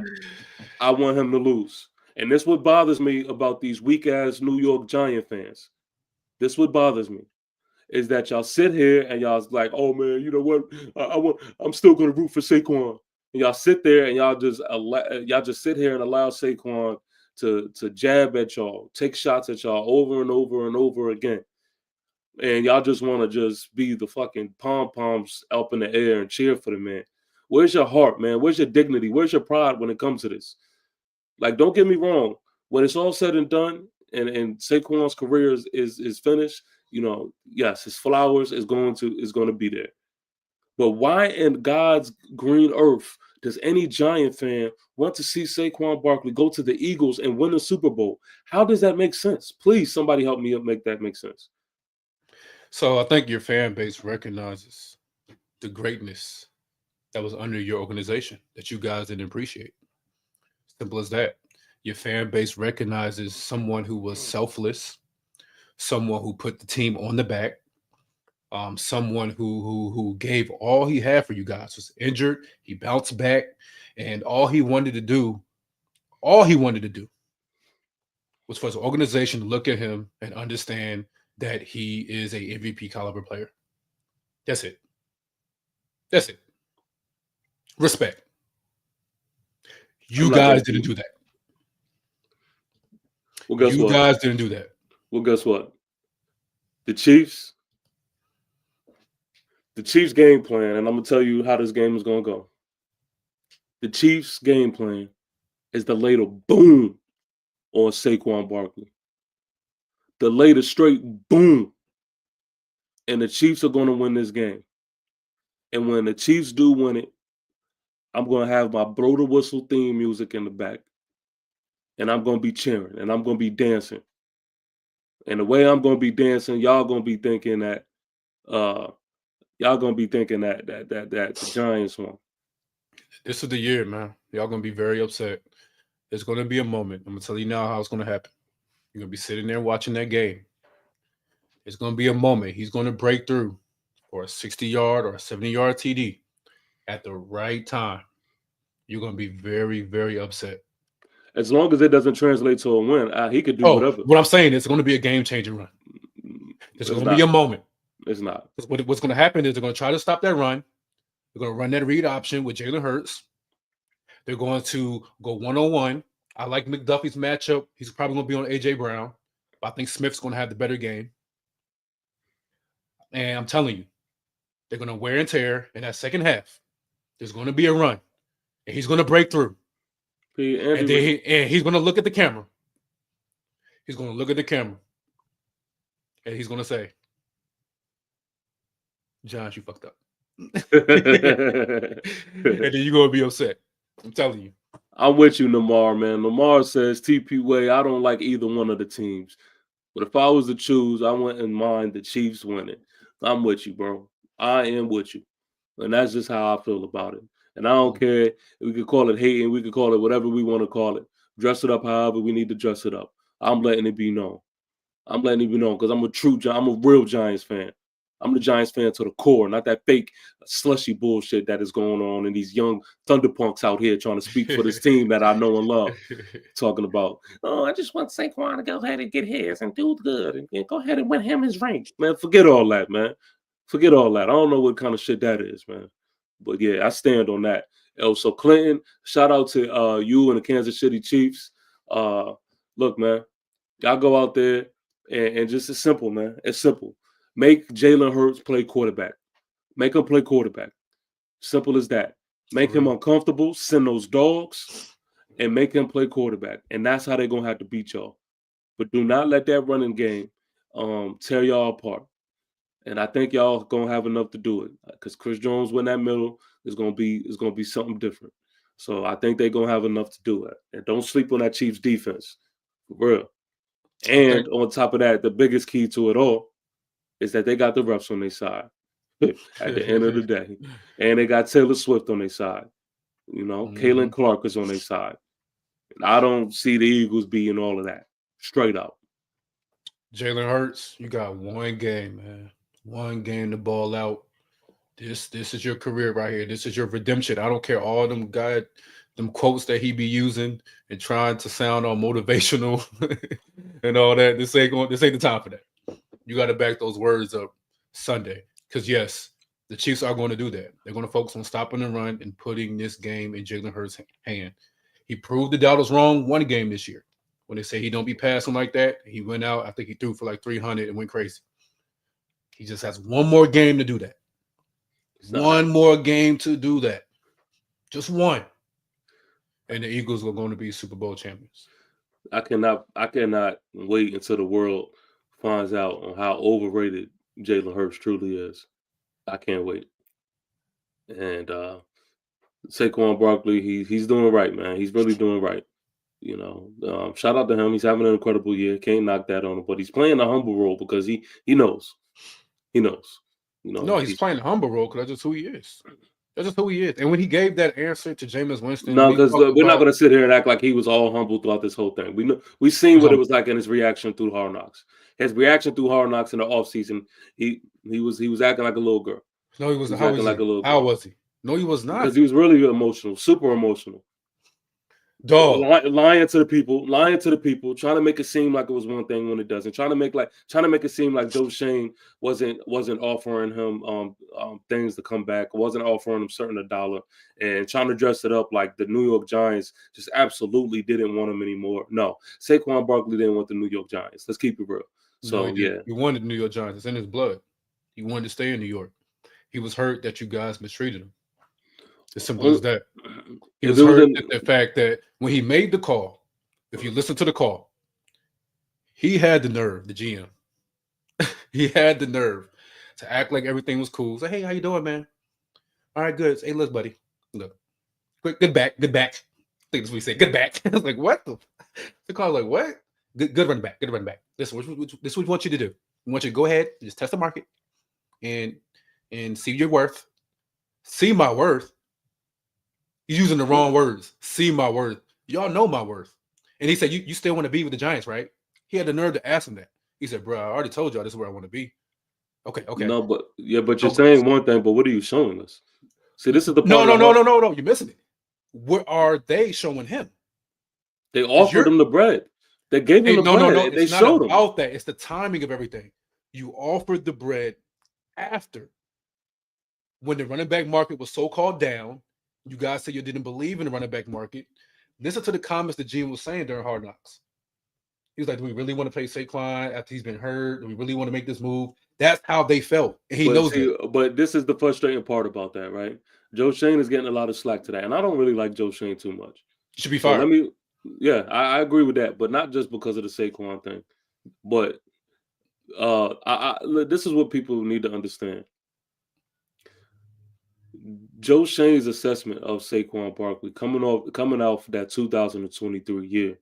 I want him to lose. And this what bothers me about these weak-ass New York Giant fans. This what bothers me is that y'all sit here and y'all's like, oh, man, you know what? I'm still going to root for Saquon. And y'all sit there and y'all just sit here and allow Saquon to jab at y'all, take shots at y'all over and over and over again. And y'all just want to just be the fucking pom-poms up in the air and cheer for the man. Where's your heart, man? Where's your dignity? Where's your pride when it comes to this? Like, don't get me wrong. When it's all said and done, and Saquon's career is finished, you know, yes, his flowers is going to be there. But why in God's green earth does any Giant fan want to see Saquon Barkley go to the Eagles and win a Super Bowl? How does that make sense? Please, somebody help me make that make sense. So I think your fan base recognizes the greatness that was under your organization that you guys didn't appreciate. Simple as that. Your fan base recognizes someone who was selfless, someone who put the team on the back, someone who gave all he had for you guys. Was injured, he bounced back, and all he wanted to do was for his organization to look at him and understand that he is a MVP caliber player. That's it. That's it. Respect. You guys didn't do that. Well, guess what? You guys didn't do that. Well, guess what? The Chiefs game plan, and I'm going to tell you how this game is going to go. The Chiefs game plan is to lay the boom on Saquon Barkley. The lay the straight boom. And the Chiefs are going to win this game. And when the Chiefs do win it, I'm going to have my blow the whistle theme music in the back. And I'm going to be cheering. And I'm going to be dancing. And the way I'm going to be dancing, y'all going to be thinking that the Giants won. This is the year, man. Y'all going to be very upset. There's going to be a moment. I'm going to tell you now how it's going to happen. You're going to be sitting there watching that game. There's going to be a moment. He's going to break through for a 60-yard or a 70-yard TD at the right time. You're going to be very, very upset. As long as it doesn't translate to a win, he could do whatever. What I'm saying is it's going to be a game-changing run. There's going to be a moment. It's not. What's going to happen is they're going to try to stop that run. They're going to run that read option with Jalen Hurts. They're going to go one-on-one. I like McDuffie's matchup. He's probably going to be on A.J. Brown. But I think Smith's going to have the better game. And I'm telling you, they're going to wear and tear in that second half. There's going to be a run. And he's going to break through. And he's going to look at the camera. He's going to look at the camera. And he's going to say, John, you fucked up. And then you're going to be upset. I'm telling you. I'm with you, Lamar, man. Lamar says, TP Way, I don't like either one of the teams. But if I was to choose, I wouldn't mind the Chiefs winning. I'm with you, bro. I am with you. And that's just how I feel about it. And I don't care. We could call it hating. We could call it whatever we want to call it. Dress it up however we need to dress it up. I'm letting it be known. I'm letting it be known because I'm a real Giants fan. I'm the Giants fan to the core, not that fake slushy bullshit that is going on and these young thunderpunks out here trying to speak for this team that I know and love. Talking about, I just want Saquon to go ahead and get his and do good and go ahead and win him his rank. Man, forget all that, man. Forget all that. I don't know what kind of shit that is, man. But yeah, I stand on that. So Clinton, shout out to you and the Kansas City Chiefs. Look, man, y'all go out there and just it's simple, man. It's simple. Make Jalen Hurts play quarterback. Make him play quarterback. Simple as that. Make him uncomfortable, send those dogs, and make him play quarterback. And that's how they're going to have to beat y'all. But do not let that running game tear y'all apart. And I think y'all going to have enough to do it. Because Chris Jones in that middle is going to be something different. So I think they're going to have enough to do it. And don't sleep on that Chiefs defense. For real. And on top of that, the biggest key to it all is that they got the refs on their side at the end of the day. And they got Taylor Swift on their side. You know, Kalen Clark is on their side. And I don't see the Eagles beating all of that. Straight up. Jalen Hurts, you got one game, man. One game to ball out. This is your career right here. This is your redemption. I don't care all them quotes that he be using and trying to sound all motivational and all that. This ain't the time for that. You got to back those words up Sunday. Because, yes, the Chiefs are going to do that. They're going to focus on stopping the run and putting this game in Jalen Hurts' hand. He proved the doubters wrong one game this year. When they say he don't be passing like that, he went out. I think he threw for like 300 and went crazy. He just has one more game to do that. One more game to do that. Just one. And the Eagles are going to be Super Bowl champions. I cannot wait until the world finds out on how overrated Jalen Hurts truly is. I can't wait. And Saquon Barkley, he's doing right, man. He's really doing right. You know, shout out to him. He's having an incredible year. Can't knock that on him. But he's playing a humble role because he knows. He knows. You know, no, he's playing a humble role because that's just who he is. That's just who he is. And when he gave that answer to Jameis Winston, No, because we're not going to sit here and act like he was all humble throughout this whole thing. We've seen what it was like in his reaction through Hard Knocks. His reaction through Hard Knocks in the offseason, he was acting like a little girl. No, he was acting like a little girl. How was he? No, he was not. Because he was really emotional, super emotional. Dog. Lying to the people, trying to make it seem like it was one thing when it doesn't. Trying to make it seem like Joe Schoen wasn't offering him things to come back, wasn't offering him certain $1, and trying to dress it up like the New York Giants just absolutely didn't want him anymore. No, Saquon Barkley didn't want the New York Giants. Let's keep it real. So he wanted the New York Giants. It's in his blood. He wanted to stay in New York. He was hurt that you guys mistreated him. As simple as that. He was hurt at the fact that when he made the call, if you listen to the call, he had the nerve, the GM. He had the nerve to act like everything was cool. Say, hey, how you doing, man? All right, good. Say, look, buddy. Look. Quick, good back. I think that's what he said. Good back. I was like, what? The call was like, what? Good running back. Good running back. Listen, this is what we want you to do. We want you to go ahead and just test the market and see your worth. See my worth. He's using the wrong words. See my worth. Y'all know my worth. And he said, you still want to be with the Giants, right? He had the nerve to ask him that. He said, bro, I already told y'all this is where I want to be. Okay. No, but you're saying one thing, but what are you showing us? See, this is the part. No. You're missing it. What are they showing him? They offered him the bread. They gave him the bread. No. They showed him. It's not about that. It's the timing of everything. You offered the bread after when the running back market was so-called down. You guys said you didn't believe in the running back market. Listen to the comments that Gene was saying during Hard Knocks. He was like, do we really want to play Saquon after he's been hurt? Do we really want to make this move? That's how they felt. And he knows that. But this is the frustrating part about that, right? Joe Schoen is getting a lot of slack today. And I don't really like Joe Schoen too much. Should be fired. I agree with that, but not just because of the Saquon thing. But this is what people need to understand. Joe Schoen's assessment of Saquon Barkley coming out for that 2023 year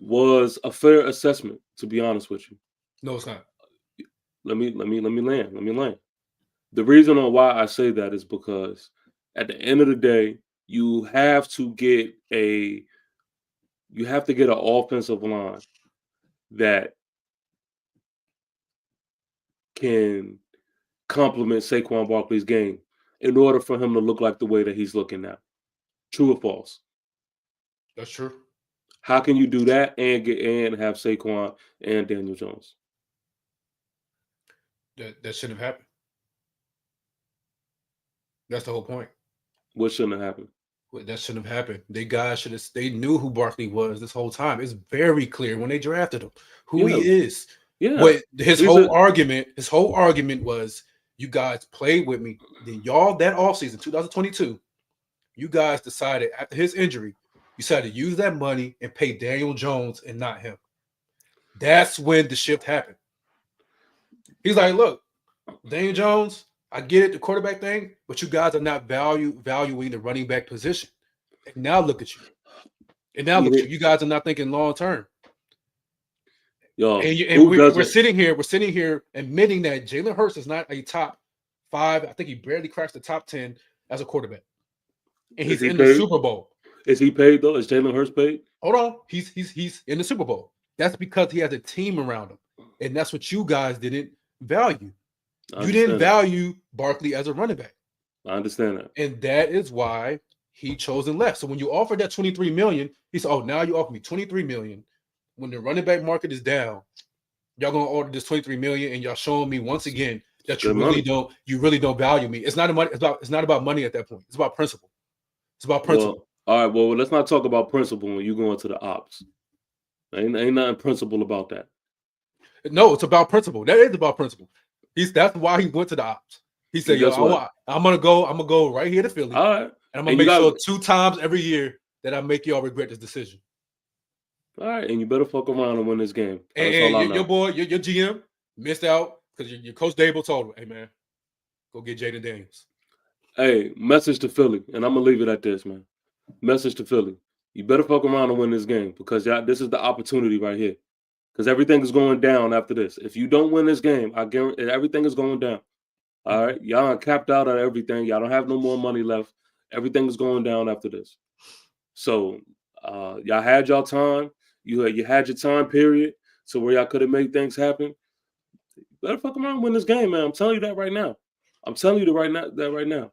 was a fair assessment, to be honest with you. No, it's not. Let me land. The reason on why I say that is because at the end of the day, you have to get an offensive line that can complement Saquon Barkley's game in order for him to look like the way that he's looking now. True or false? That's true. How can you do that and have Saquon and Daniel Jones? That shouldn't have happened. That's the whole point. What shouldn't have happened? That shouldn't have happened. They knew who Barkley was this whole time. It's very clear when they drafted him who he is. Yeah. But his whole argument was, you guys played with me. Then y'all, that offseason, 2022, you guys decided after his injury, you decided to use that money and pay Daniel Jones and not him. That's when the shift happened. He's like, look, Daniel Jones, I get it, the quarterback thing, but you guys are not valuing the running back position. And now look at you. You guys are not thinking long term. Yo, we're sitting here admitting that Jalen Hurts is not a top 5. I think he barely cracks the top 10 as a quarterback. And he's in the Super Bowl. Is he paid though? Is Jalen Hurts paid? Hold on. He's in the Super Bowl. That's because he has a team around him. And that's what you guys didn't value. You didn't value Barkley as a running back. I understand that. And that is why he chose and left. So when you offered that $23 million, he said, oh, now you offer me $23 million. When the running back market is down, y'all gonna order this $23 million, and y'all showing me once again that you really don't value me. It's not about money at that point. It's about principle. It's about principle. Well, all right. Well, let's not talk about principle when you go into the ops. Ain't nothing principle about that. No, it's about principle. That is about principle. That's why he went to the ops. He said, I'm gonna go right here to Philly. All right. And I'm gonna make sure 2 times every year that I make y'all regret this decision. All right, and you better fuck around and win this game. And your boy, your GM missed out because your coach Dable told him, hey man, go get Jaden Daniels. Hey, message to Philly, and I'm gonna leave it at this, man. Message to Philly. You better fuck around and win this game because this is the opportunity right here. Because everything is going down after this. If you don't win this game, I guarantee everything is going down. All right, y'all capped out on everything. Y'all don't have no more money left. Everything is going down after this. So y'all had y'all time. You had your time period. So where y'all could have made things happen. Better fuck around and win this game, man. I'm telling you that right now. I'm telling you that right now.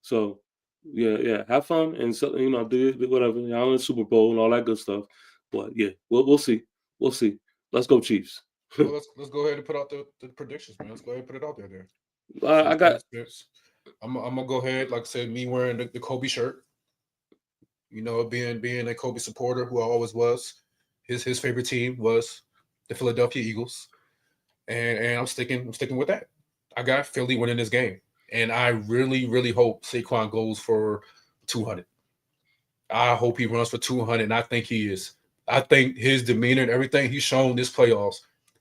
So yeah, have fun and so, do whatever. Y'all in the Super Bowl and all that good stuff. But yeah, we'll see. We'll see. Let's go Chiefs. Well, let's go ahead and put out the predictions, man. Let's go ahead and put it out there. I got. I'm gonna go ahead, like I said, me wearing the Kobe shirt. You know, being a Kobe supporter who I always was. His favorite team was the Philadelphia Eagles, and I'm sticking with that. I got Philly winning this game, and I really hope Saquon goes for 200. I hope he runs for 200, and I think he is. I think his demeanor and everything he's shown this playoffs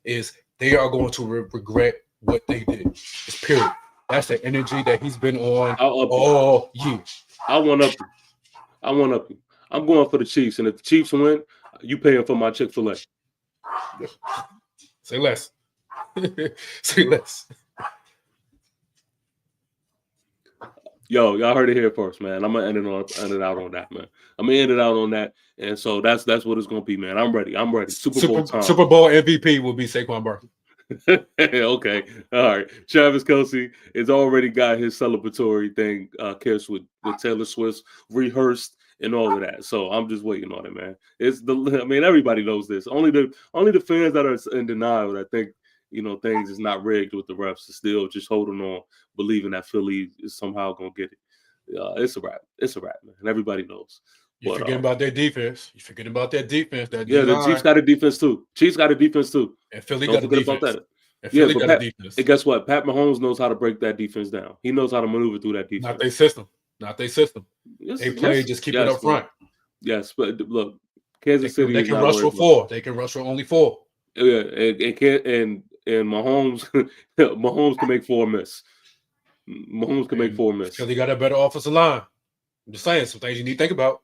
is they are going to regret what they did. It's period. That's the energy that he's been on all year. I want up you. I'm going for the Chiefs, and if the Chiefs win, you paying for my Chick-fil-A. Say less. Say less. Yo, y'all heard it here first, man. I'm gonna end it out on that, man. I'm gonna end it out on that, and so that's what it's gonna be, man. I'm ready. Super Bowl time. Super Bowl MVP will be Saquon Barkley. Okay, all right. Travis Kelce has already got his celebratory thing, Kiss with Taylor Swift rehearsed and all of that. So I'm just waiting on it, man. Everybody knows this. Only the fans that are in denial that think things is not rigged with the refs are still just holding on, believing that Philly is somehow gonna get it. It's a wrap. It's a wrap, man, and everybody knows. You forget about their defense. You forget about their defense. The Chiefs got a defense too. And Philly got a defense. About that. And guess what? Pat Mahomes knows how to break that defense down. He knows how to maneuver through that defense. Not their system. Yes, they play, just keep it up front. Yes, but look, Kansas City. They can rush for 4. They can rush for only 4. Yeah, and Mahomes can make 4 miss. Mahomes can make 4 miss. Because he got a better offensive line. I'm just saying some things you need to think about.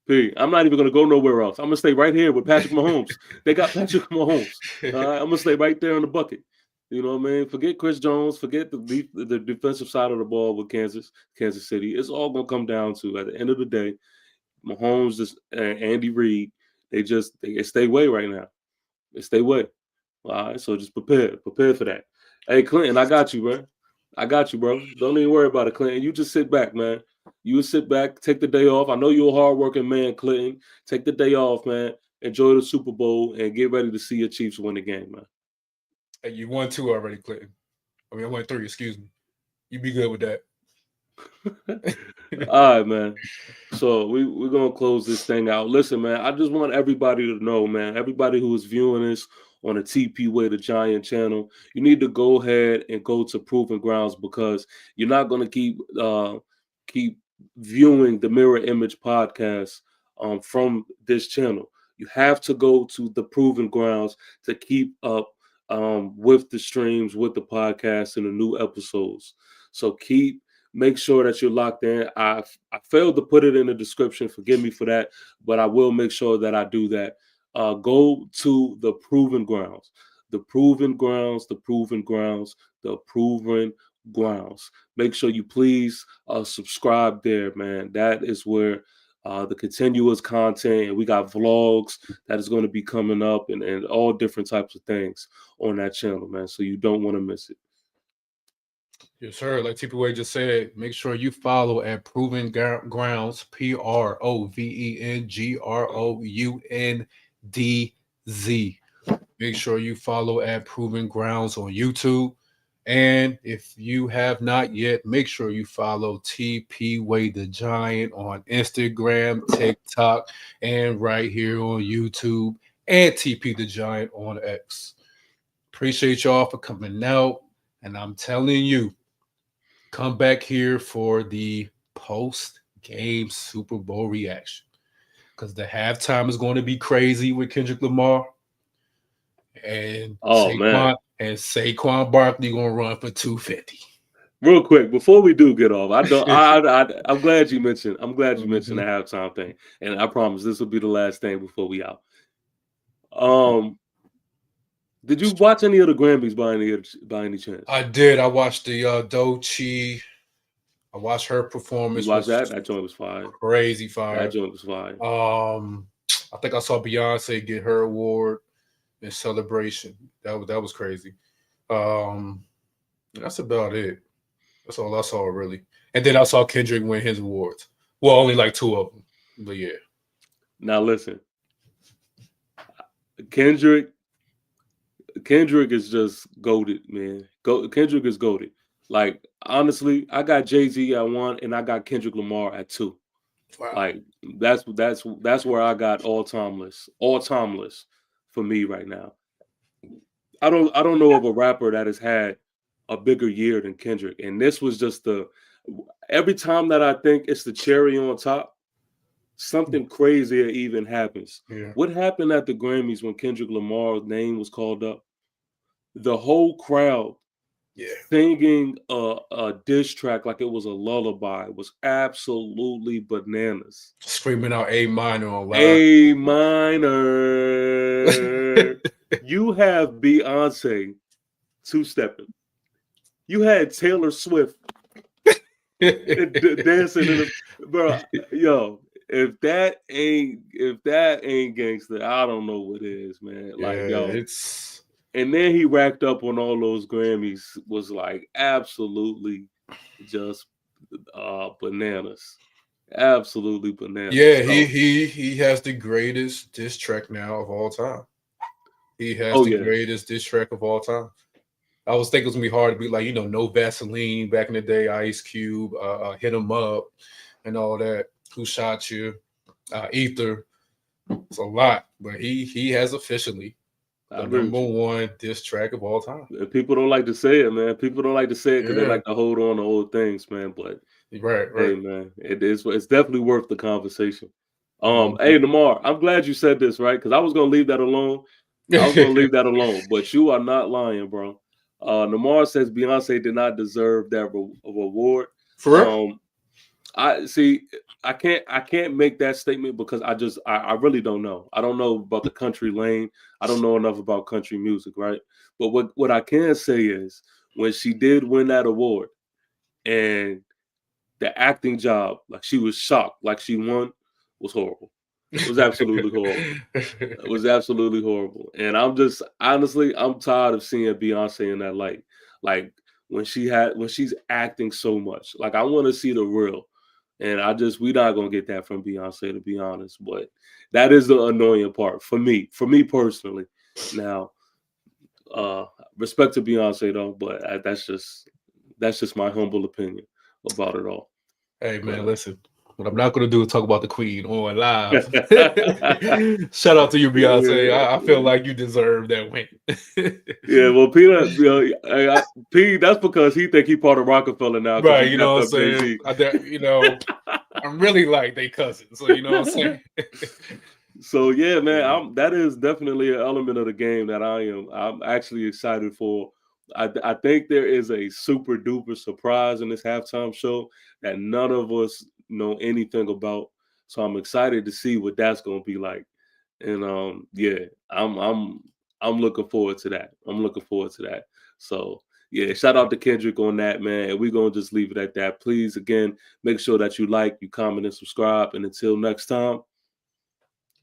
I'm not even going to go nowhere else. I'm going to stay right here with Patrick Mahomes. They got Patrick Mahomes. All right? I'm going to stay right there in the bucket. You know what I mean? Forget Chris Jones. Forget the defensive side of the ball with Kansas City. It's all going to come down to, at the end of the day, Mahomes and Andy Reid, they stay away right now. They stay away. All right? So just prepare for that. Hey, Clinton, I got you, man. Don't even worry about it, Clinton. You just sit back, man. You sit back, take the day off. I know you're a hardworking man, Clinton. Take the day off, man. Enjoy the Super Bowl and get ready to see your Chiefs win the game, man. Hey, you won 2 already, Clinton. I won 3, excuse me. You be good with that. All right, man. So we're going to close this thing out. Listen, man, I just want everybody to know, man, everybody who is viewing this on the TP Way the Giant channel, you need to go ahead and go to Proven Grounds because you're not going to keep viewing the Mirror Image podcast from this channel. You have to go to the Proven Grounds to keep up with the streams, with the podcast and the new episodes. So make sure that you're locked in. I failed to put it in the description. Forgive me for that, but I will make sure that I do that. Go to the Proven Grounds. The Proven Grounds, the Proven Grounds, the Proven Grounds. Make sure you please subscribe there, man. That is where the continuous content, and we got vlogs that is going to be coming up and all different types of things on that channel, man. So you don't want to miss it. Yes, sir. Like TPWay just said, make sure you follow at Proven Grounds, PROVENGROUNDZ. Make sure you follow at Proven Grounds on YouTube. And if you have not yet, make sure you follow TP Way the Giant on Instagram, TikTok, and right here on YouTube, and TP the Giant on X. Appreciate y'all for coming out. And I'm telling you, come back here for the post-game Super Bowl reaction. Because the halftime is going to be crazy with Kendrick Lamar. And Saquon Barkley gonna run for 250. Real quick, before we do get off, I'm glad you mentioned. I'm glad you mentioned the halftime thing, and I promise this will be the last thing before we out. Did you watch any of the Grammys by any chance? I did. I watched the Doechii. I watched her performance. You watched that? That joint was fire. Crazy fire. That joint was fire. I think I saw Beyonce get her award in Celebration. That was crazy. That's about it. That's all I saw really. And then I saw Kendrick win his awards. Well, only like 2 of them, but yeah. Now listen, Kendrick is just goated, man. Kendrick is goated. Like honestly, I got Jay-Z at 1, and I got Kendrick Lamar at 2. Wow. Like that's where I got all-time list for me right now. I don't know of a rapper that has had a bigger year than Kendrick, and this was just every time that I think it's the cherry on top, something crazier even happens. Yeah. What happened at the Grammys when Kendrick Lamar's name was called up? The whole crowd singing a diss track like it was a lullaby was absolutely bananas. Screaming out A minor on live. A minor. You have Beyonce 2-stepping. You had Taylor Swift dancing bro. Yo, if that ain't gangster, I don't know what is, man. Like, yo, it's. And then he racked up on all those Grammys, was like absolutely just bananas. Absolutely bananas. Yeah, he has the greatest diss track now of all time. He has the greatest diss track of all time. I was thinking it was gonna be hard to be like, No Vaseline back in the day, Ice Cube, Hit 'Em Up, and all that. Who Shot You, Ether. It's a lot, but he has officially the number 1 diss track of all time. People don't like to say it, man. People don't like to say it because they like to hold on to old things, man. But right. Hey, man, it's definitely worth the conversation. Hey, Namar, I'm glad you said this, right? Because I was gonna leave that alone. But you are not lying, bro. Namar says Beyonce did not deserve that award. For real? I can't make that statement because I really don't know. I don't know about the country lane. I don't know enough about country music, right? But what I can say is when she did win that award and the acting job, like she was shocked, like she won, was horrible. It was absolutely horrible. It was absolutely horrible. And I'm tired of seeing Beyonce in that light. Like when she's acting so much. Like I want to see the real. And we're not gonna get that from Beyonce, to be honest. But that is the annoying part for me personally. Now, respect to Beyonce though, but that's just my humble opinion about it all. Hey man, listen. What I'm not going to do is talk about the Queen on live. Shout out to you, Beyonce. I feel like you deserve that win. Yeah, well, P, that's because he think he part of Rockefeller now. Right, you know what I'm saying? I'm really like they cousins, so you know what I'm saying? So yeah, man, that is definitely an element of the game that I'm actually excited for. I think there is a super duper surprise in this halftime show that none of us know anything about. So I'm excited to see what that's going to be like. And I'm looking forward to that. So yeah, shout out to Kendrick on that, man. And we're going to just leave it at that. Please, again, make sure that you like, you comment, and subscribe. And until next time,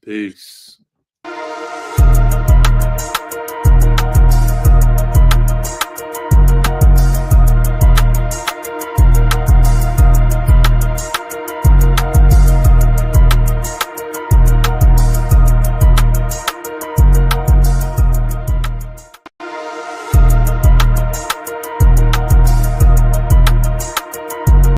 peace.